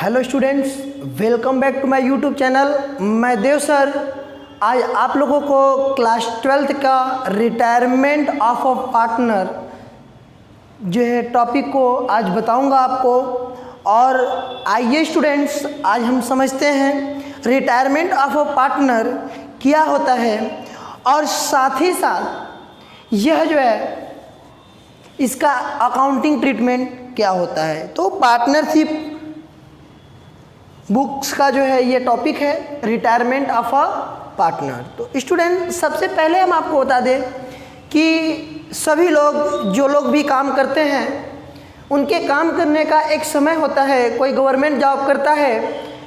Hello students, welcome back to my YouTube channel. मैं Dev sir आज आप लोगों को क्लास 12th का रिटायरमेंट ऑफ अ पार्टनर जो है टॉपिक को आज बताऊंगा आपको। और आइए स्टूडेंट्स, आज हम समझते हैं रिटायरमेंट ऑफ अ पार्टनर क्या होता है और साथ ही साथ यह जो है इसका अकाउंटिंग ट्रीटमेंट क्या होता है। तो पार्टनरशिप बुक्स का जो है ये टॉपिक है रिटायरमेंट ऑफ अ पार्टनर। तो स्टूडेंट, सबसे पहले हम आपको बता दें कि सभी लोग जो लोग भी काम करते हैं उनके काम करने का एक समय होता है। कोई गवर्नमेंट जॉब करता है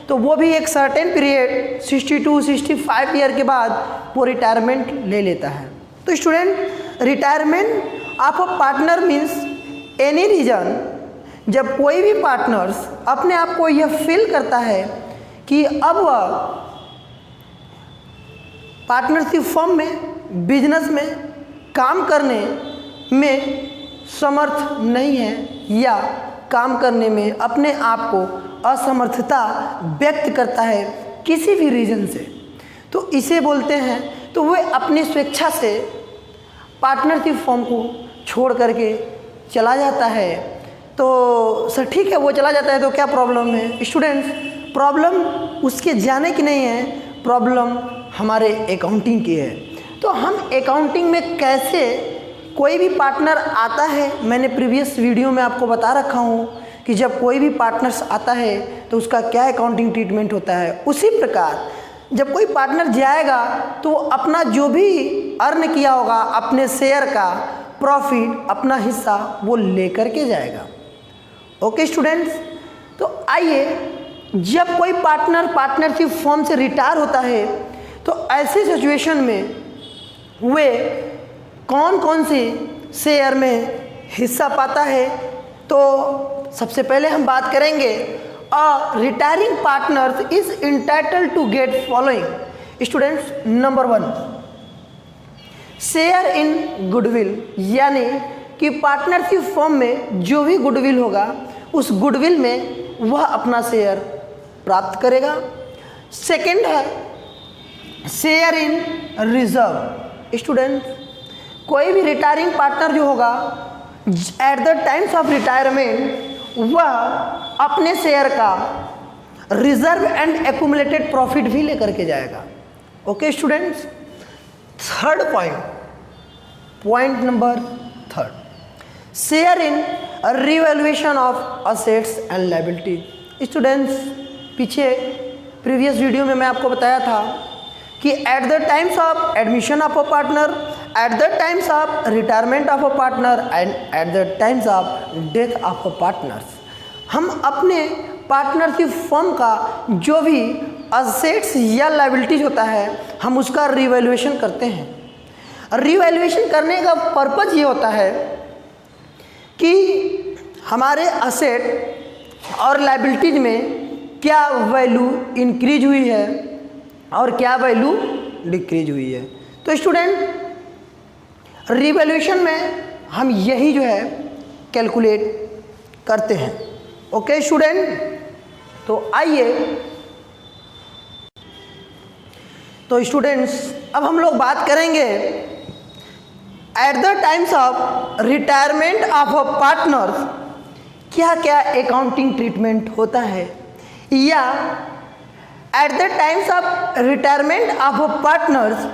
तो वो भी एक सर्टेन पीरियड 62-65 ईयर के बाद वो रिटायरमेंट ले लेता है। तो student, retirement of a partner means any reason जब कोई भी पार्टनर्स अपने आप को यह फील करता है कि अब वह पार्टनरशिप फर्म में, बिजनेस में काम करने में समर्थ नहीं है या काम करने में अपने आप को असमर्थता व्यक्त करता है किसी भी रीजन से, तो इसे बोलते हैं। तो वह अपनी स्वेच्छा से पार्टनरशिप फर्म को छोड़ करके चला जाता है। तो सर ठीक है, वो चला जाता है तो क्या प्रॉब्लम है स्टूडेंट्स? प्रॉब्लम उसके जाने की नहीं है, प्रॉब्लम हमारे अकाउंटिंग की है। तो हम अकाउंटिंग में कैसे कोई भी पार्टनर आता है, मैंने प्रीवियस वीडियो में आपको बता रखा हूँ कि जब कोई भी पार्टनर्स आता है तो उसका क्या अकाउंटिंग ट्रीटमेंट होता है। उसी प्रकार जब कोई पार्टनर जाएगा तो अपना जो भी अर्न किया होगा अपने शेयर का प्रॉफिट, अपना हिस्सा वो लेकर के जाएगा। ओके स्टूडेंट्स, तो आइए, जब कोई पार्टनर पार्टनरशिप फर्म से रिटायर होता है तो ऐसी सिचुएशन में वे कौन कौन से शेयर में हिस्सा पाता है। तो सबसे पहले हम बात करेंगे retiring partner is entitled to get following. Students, number 1 share in goodwill, यानी कि पार्टनरशिप फर्म में जो भी गुडविल होगा उस गुडविल में वह अपना शेयर प्राप्त करेगा। सेकंड है शेयर इन रिजर्व। स्टूडेंट, कोई भी रिटायरिंग पार्टनर जो होगा eight the times of retirement वह अपने शेयर का रिजर्व एंड एक्यूमुलेटेड प्रॉफिट भी लेकर के जाएगा। Okay students, third point number 3 share in revaluation of assets and liabilities. Students, पीछे प्रीवियस वीडियो में मैं आपको बताया था कि eight the times of admission of a partner, eight the times of retirement of a partner and eight the times of death of a partners, हम अपने partnership firm का जो भी असेट्स या लायबिलिटीज होता है हम उसका रिवैल्यूएशन करते हैं। रिवैल्यूएशन करने का पर्पज़ ये होता है कि हमारे असेट और लायबिलिटीज में क्या वैल्यू इंक्रीज हुई है और क्या वैल्यू डिक्रीज हुई है। तो स्टूडेंट, रिवैल्यूएशन में हम यही जो है कैलकुलेट करते हैं। ओके स्टूडेंट, तो आइए, तो स्टूडेंट्स अब हम लोग बात करेंगे eight the times of retirement of a partner क्या क्या अकाउंटिंग ट्रीटमेंट होता है, या eight the times of retirement of a partners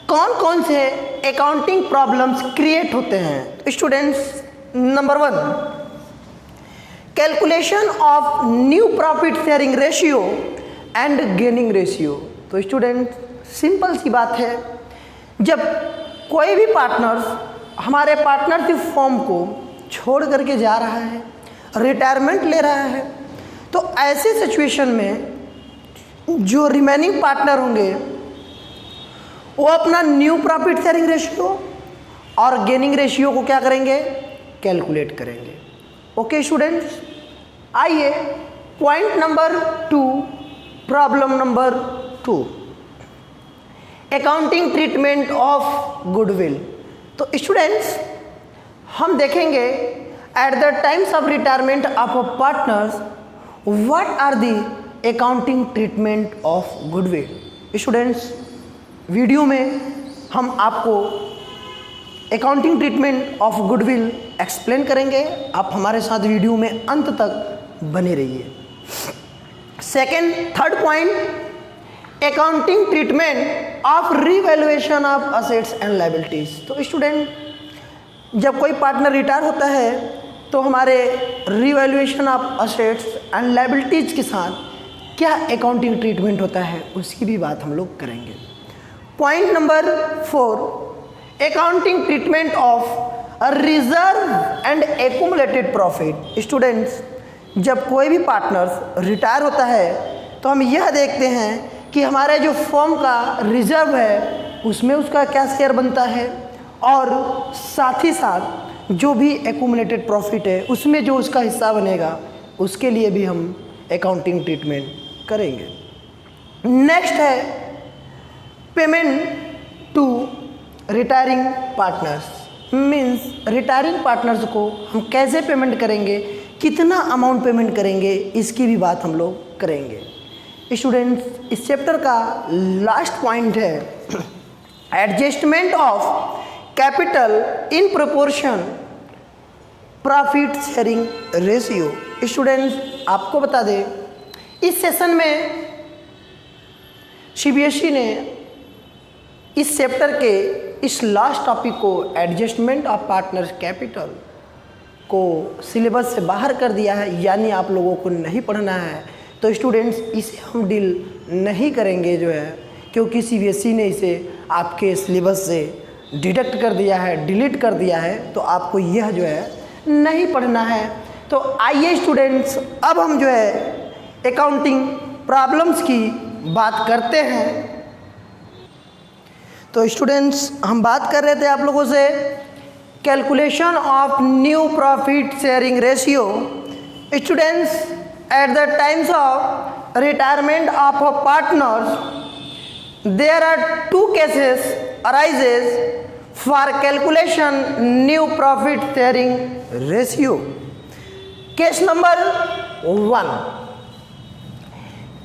कौन कौन से अकाउंटिंग प्रॉब्लम्स क्रिएट होते हैं। Students, number 1 calculation of new profit sharing ratio and gaining ratio. तो स्टूडेंट, सिंपल सी बात है, जब कोई भी पार्टनर्स हमारे पार्टनरशिप फर्म को छोड़ करके जा रहा है, रिटायरमेंट ले रहा है, तो ऐसी सिचुएशन में जो रिमेनिंग पार्टनर होंगे वो अपना न्यू प्रॉफिट शेयरिंग रेशियो और गेनिंग रेशियो को क्या करेंगे, कैलकुलेट करेंगे। ओके स्टूडेंट्स, आइए point number 2, problem number 2 accounting treatment of goodwill. तो स्टूडेंट्स, हम देखेंगे at the times of retirement of a partners what are the accounting treatment of goodwill. Students, video में हम आपको accounting treatment of goodwill explain करेंगे। आप हमारे साथ वीडियो में अंत तक बने रहिए। Third point, accounting treatment of revaluation of assets and liabilities. तो स्टूडेंट, जब कोई पार्टनर रिटायर होता है तो हमारे revaluation of assets and liabilities के साथ क्या अकाउंटिंग ट्रीटमेंट होता है उसकी भी बात हम लोग करेंगे। Point number 4, accounting treatment of reserve and accumulated profit. Students, जब कोई भी पार्टनर्स रिटायर होता है तो हम यह देखते हैं कि हमारे जो फर्म का रिजर्व है उसमें उसका क्या शेयर बनता है, और साथ ही साथ जो भी एक्यूमुलेटेड प्रॉफिट है उसमें जो उसका हिस्सा बनेगा उसके लिए भी हम अकाउंटिंग ट्रीटमेंट करेंगे। नेक्स्ट है payment to retiring partners. Means retiring partners को हम कैसे पेमेंट करेंगे, कितना अमाउंट पेमेंट करेंगे, इसकी भी बात हम लोग करेंगे। स्टूडेंट्स, इस चैप्टर का लास्ट पॉइंट है adjustment of capital in proportion profit sharing ratio. Students, आपको बता दें, इस सेशन में सीबीएसई ने इस चैप्टर के इस लास्ट टॉपिक को एडजस्टमेंट ऑफ पार्टनर्स कैपिटल को सिलेबस से बाहर कर दिया है, यानी आप लोगों को नहीं पढ़ना है। तो स्टूडेंट्स, इसे हम डील नहीं करेंगे जो है, क्योंकि सीबीएसई ने इसे आपके सिलेबस से डिडक्ट कर दिया है, डिलीट कर दिया है, तो आपको यह जो है नहीं पढ़ना है। तो आइए स्टूडेंट्स, अब हम जो है अकाउंटिंग प्रॉब्लम्स की बात करते हैं। तो स्टूडेंट्स, हम बात कर रहे थे आप लोगों से calculation of new profit sharing ratio. Students, at the times of retirement of a partners there are 2 cases arises for calculation new profit sharing ratio. Case number 1,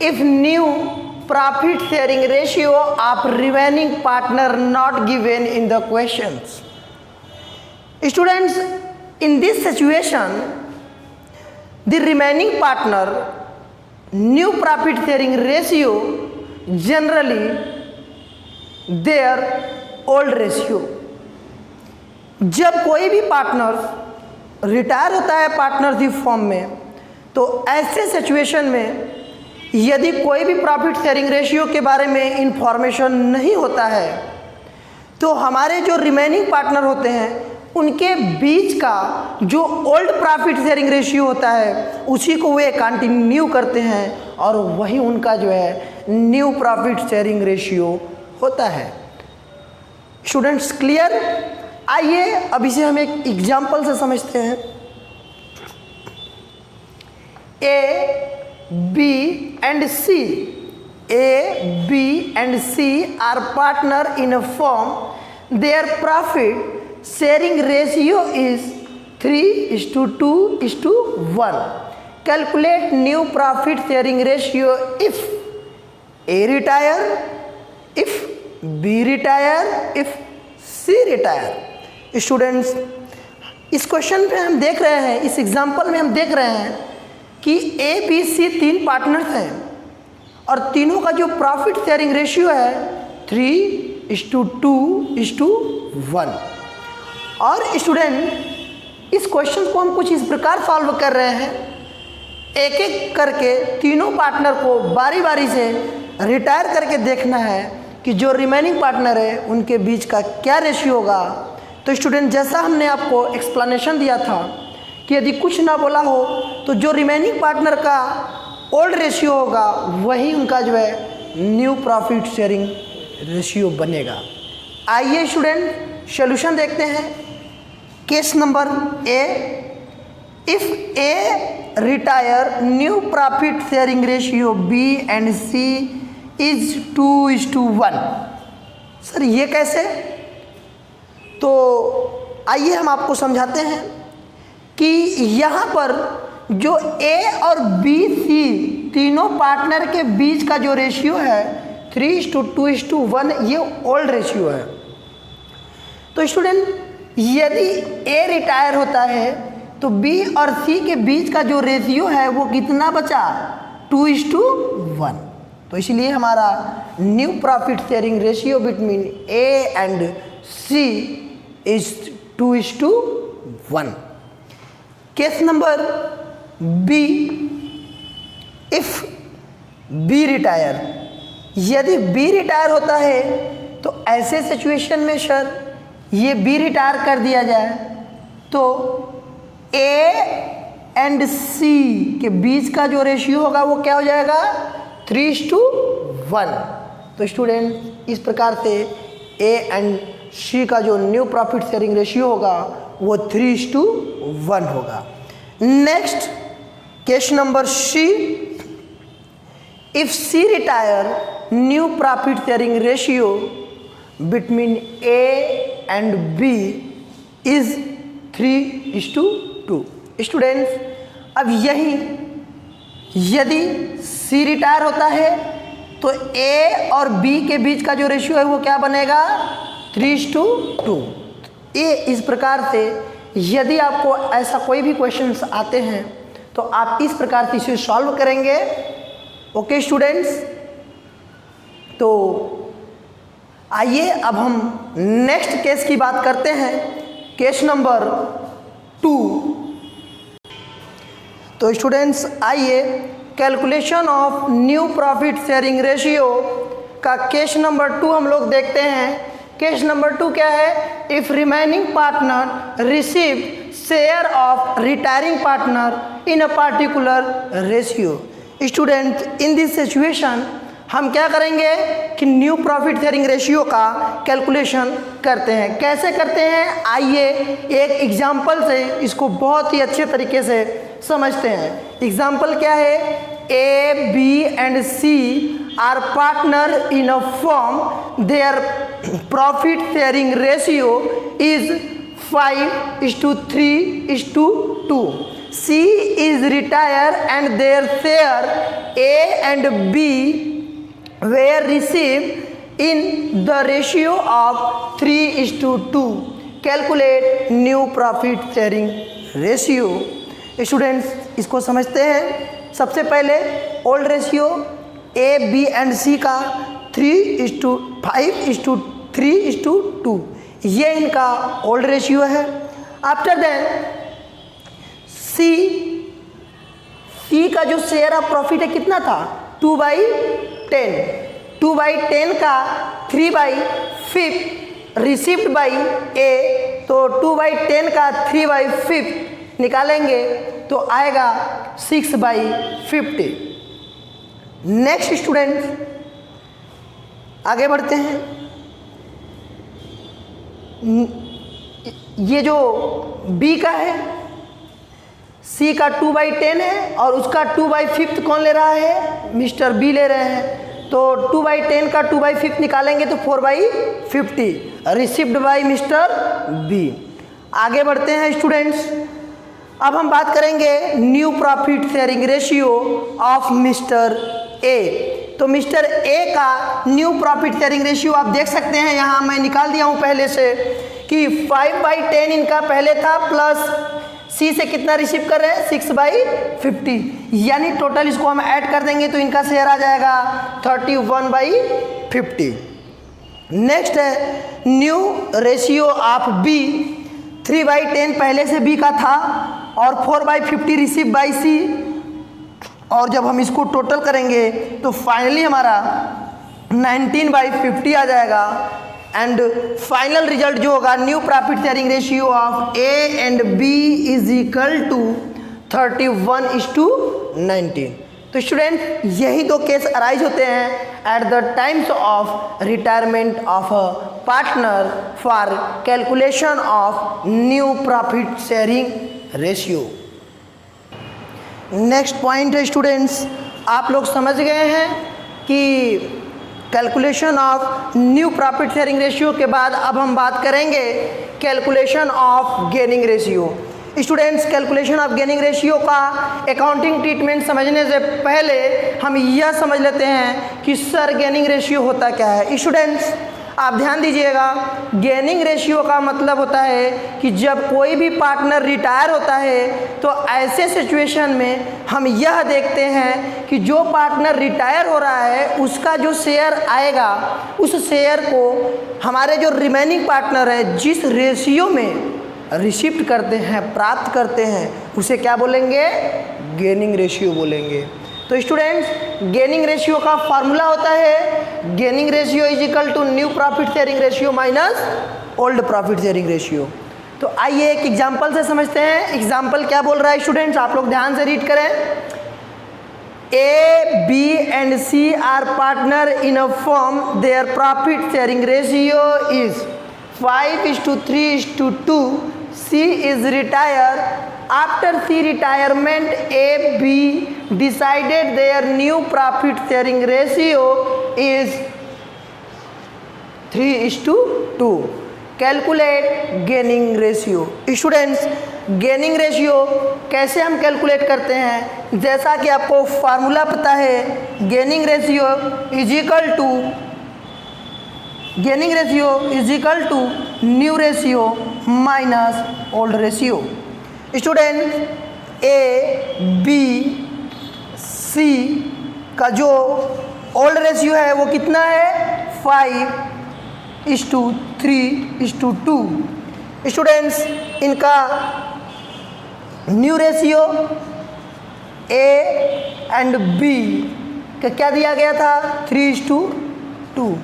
if new profit sharing ratio of remaining partner not given in the questions. Students, in this situation the remaining partner new profit sharing ratio generally their old ratio। जब कोई भी partner retire होता है partnership form में, तो ऐसे situation में यदि कोई भी प्रॉफिट शेयरिंग रेशियो के बारे में इंफॉर्मेशन नहीं होता है तो हमारे जो रिमेनिंग पार्टनर होते हैं उनके बीच का जो ओल्ड प्रॉफिट शेयरिंग रेशियो होता है उसी को वे कंटिन्यू करते हैं और वही उनका जो है न्यू प्रॉफिट शेयरिंग रेशियो होता है। Students, clear? आइए अब इसे हम एक एग्जाम्पल से समझते हैं। A, B and C, A, B and C are partner in a firm. Their profit sharing ratio is 3:2:1. Calculate new profit sharing ratio if A retire, if B retire, if C retire. Students, इस question पे हम देख रहे हैं, इस example में हम देख रहे हैं कि A, B, C 3 पार्टनर्स हैं और तीनों का जो प्रॉफिट शेयरिंग रेशियो है 3:2:1। और स्टूडेंट, इस क्वेश्चन को हम कुछ इस प्रकार सॉल्व कर रहे हैं, एक एक करके तीनों पार्टनर को बारी बारी से रिटायर करके देखना है कि जो रिमेनिंग पार्टनर है उनके बीच का क्या रेशियो होगा। तो स्टूडेंट, जैसा हमने आपको एक्सप्लेनेशन दिया था कि यदि कुछ ना बोला हो तो जो रिमेनिंग पार्टनर का ओल्ड रेशियो होगा वही उनका जो है न्यू प्रॉफिट शेयरिंग रेशियो बनेगा। आइए स्टूडेंट सॉल्यूशन देखते हैं। Case number A, if A retire new profit sharing ratio B and C is 2:1। Sir ये कैसे? तो आइए हम आपको समझाते हैं कि यहाँ पर जो ए और बी सी तीनों पार्टनर के बीच का जो रेशियो है 3:2:1 ये ओल्ड रेशियो है। तो स्टूडेंट यदि ए रिटायर होता है तो बी और सी के बीच का जो रेशियो है वो कितना बचा 2:1। तो इसलिए हमारा new profit sharing ratio between A and C is 2:1। Case number B, if B retire, यदि बी रिटायर होता है तो ऐसे सिचुएशन में सर ये बी रिटायर कर दिया जाए तो ए एंड सी के बीच का जो रेशियो होगा वो क्या हो जाएगा 3:1। तो स्टूडेंट इस प्रकार से ए एंड सी का जो न्यू प्रॉफिट शेयरिंग रेशियो होगा वो 3:1 होगा। Next case number C, if C retire new profit sharing ratio between A and B is 3:2। Students अब यही यदि सी रिटायर होता है तो ए और बी के बीच का जो रेशियो है वो क्या बनेगा 3:2। ये इस प्रकार से यदि आपको ऐसा कोई भी क्वेश्चंस आते हैं तो आप इस प्रकार से इसे सॉल्व करेंगे। ओके स्टूडेंट्स, तो आइए अब हम नेक्स्ट केस की बात करते हैं, केस नंबर 2। तो स्टूडेंट्स आइए calculation of new profit sharing ratio का केस नंबर 2 हम लोग देखते हैं। केस नंबर 2 क्या है, if remaining partner receive share of retiring partner in a particular ratio. Student in this situation हम क्या करेंगे कि न्यू प्रॉफिट शेयरिंग रेशियो का कैलकुलेशन करते हैं। कैसे करते हैं आइए एक एग्जाम्पल से इसको बहुत ही अच्छे तरीके से समझते हैं। एग्जाम्पल क्या है, A B and C are partner in a firm, their profit sharing ratio is 5:3:2। C is retired and their share A and B were received in the ratio of 3:2। Calculate new profit sharing ratio। Students इसको समझते हैं। सबसे पहले old ratio A, B and C का 3:5:3:2 ये इनका old ratio है। After then सी का जो शेयर ऑफ प्रॉफिट है कितना था 2/10। 2/10 का 3/5 रिसिप्ट बाई ए, तो 2/10 का 3/5 निकालेंगे तो आएगा 6/50। नेक्स्ट स्टूडेंट आगे बढ़ते हैं। ये जो बी का है, सी का 2/10 है और उसका 2/5 कौन ले रहा है, मिस्टर बी ले रहे हैं। तो 2/10 का 2/5 निकालेंगे तो 4/50 रिसिप्ड बाय मिस्टर बी। आगे बढ़ते हैं स्टूडेंट्स, अब हम बात करेंगे new profit sharing ratio of mister A. तो मिस्टर ए का न्यू प्रॉफिट शेयरिंग रेशियो आप देख सकते हैं, यहाँ मैं निकाल दिया हूँ पहले से कि 5/10 इनका पहले था, प्लस सी से कितना रिसीव कर रहे हैं 6/50, यानी टोटल इसको हम ऐड कर देंगे तो इनका शेयर आ जाएगा 31/50। नेक्स्ट है न्यू रेशियो ऑफ बी। 3/10 पहले से बी का था और 4/50 रिसीव बाई सी, और जब हम इसको टोटल करेंगे तो फाइनली हमारा 19/50 आ जाएगा। एंड फाइनल रिजल्ट जो होगा new profit sharing ratio of A and B is equal to 31:19। तो स्टूडेंट यही दो केस अराइज होते हैं at the times of retirement of a partner for calculation of new profit sharing ratio. Next point है students, आप लोग समझ गए हैं कि calculation of new profit sharing ratio के बाद अब हम बात करेंगे calculation of gaining ratio. Students, calculation of gaining ratio का अकाउंटिंग ट्रीटमेंट समझने से पहले हम यह समझ लेते हैं कि सर गेनिंग रेशियो होता क्या है। स्टूडेंट्स, आप ध्यान दीजिएगा, गेनिंग रेशियो का मतलब होता है कि जब कोई भी पार्टनर रिटायर होता है तो ऐसे सिचुएशन में हम यह देखते हैं कि जो पार्टनर रिटायर हो रहा है उसका जो शेयर आएगा, उस शेयर को हमारे जो रिमेनिंग पार्टनर है जिस रेशियो में रिसिप्ट करते हैं, प्राप्त करते हैं, उसे क्या बोलेंगे? गेनिंग रेशियो बोलेंगे। तो स्टूडेंट्स, गेनिंग रेशियो का फॉर्मूला होता है gaining ratio is equal to new profit sharing ratio minus old profit sharing ratio. तो आइए एक एग्जांपल से समझते हैं। एग्जांपल क्या बोल रहा है स्टूडेंट्स, आप लोग ध्यान से रीड करें। A, B and C are partner in a firm. Their profit sharing ratio is 5:3:2. C is retired. After C retirement, A, B decided their new profit sharing ratio is 3:2. Calculate gaining ratio. Students, gaining ratio कैसे हम calculate करते हैं? जैसा कि आपको formula पता है, gaining ratio is equal to new ratio minus old ratio. Student, A, B, C का जो ओल्ड रेशियो है वो कितना है? 5:3:2। स्टूडेंट्स, इनका new ratio A and B का क्या दिया गया था? 3:2।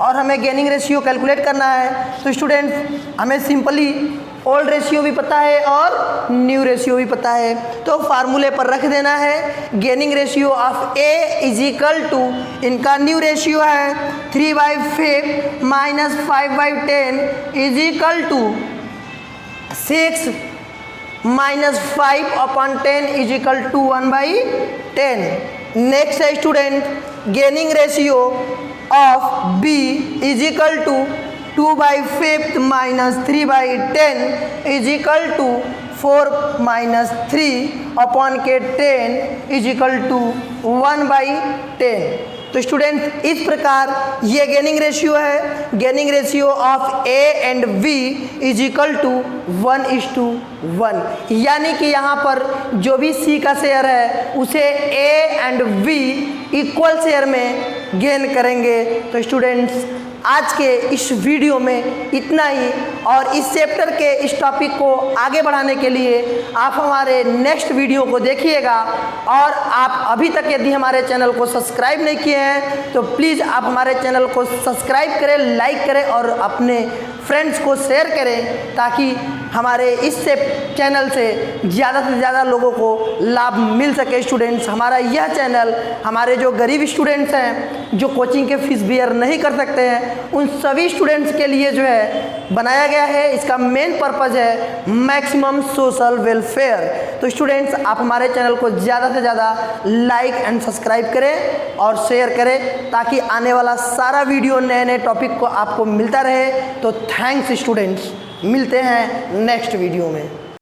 और हमें गेनिंग रेशियो कैलकुलेट करना है। तो स्टूडेंट्स, हमें सिंपली ओल्ड रेशियो भी पता है और न्यू रेशियो भी पता है, तो फार्मूले पर रख देना है। Gaining ratio of A is equal to, इनका न्यू रेशियो है 3/5 minus 5/10 is equal to 6 minus 5/10 is equal to 1/10। Next है student, gaining ratio of B is equal to 2/5 minus 3/10 is equal to 4 minus 3/10 is equal to 1/10। तो student, इस प्रकार ये gaining ratio है। Gaining ratio of A and B is equal to 1:1, यानी कि यहाँ पर जो भी सी का शेयर है उसे A and B equal share में गेन करेंगे। तो स्टूडेंट्स, आज के इस वीडियो में इतना ही, और इस चैप्टर के इस टॉपिक को आगे बढ़ाने के लिए आप हमारे नेक्स्ट वीडियो को देखिएगा। और आप अभी तक यदि हमारे चैनल को सब्सक्राइब नहीं किए हैं तो प्लीज़ आप हमारे चैनल को सब्सक्राइब करें, लाइक करें और अपने फ्रेंड्स को शेयर करें, ताकि हमारे इस चैनल से ज़्यादा लोगों को लाभ मिल सके। स्टूडेंट्स, हमारा यह चैनल हमारे जो गरीब स्टूडेंट्स हैं, जो कोचिंग के फीस बियर नहीं कर सकते हैं, उन सभी स्टूडेंट्स के लिए जो है बनाया गया है। इसका मेन पर्पज़ है मैक्सिमम सोशल वेलफेयर। तो स्टूडेंट्स, आप हमारे चैनल को ज़्यादा से ज़्यादा लाइक एंड सब्सक्राइब करें और शेयर करें, ताकि आने वाला सारा वीडियो नए टॉपिक को आपको मिलता रहे। तो थैंक्स स्टूडेंट्स, मिलते हैं नेक्स्ट वीडियो में।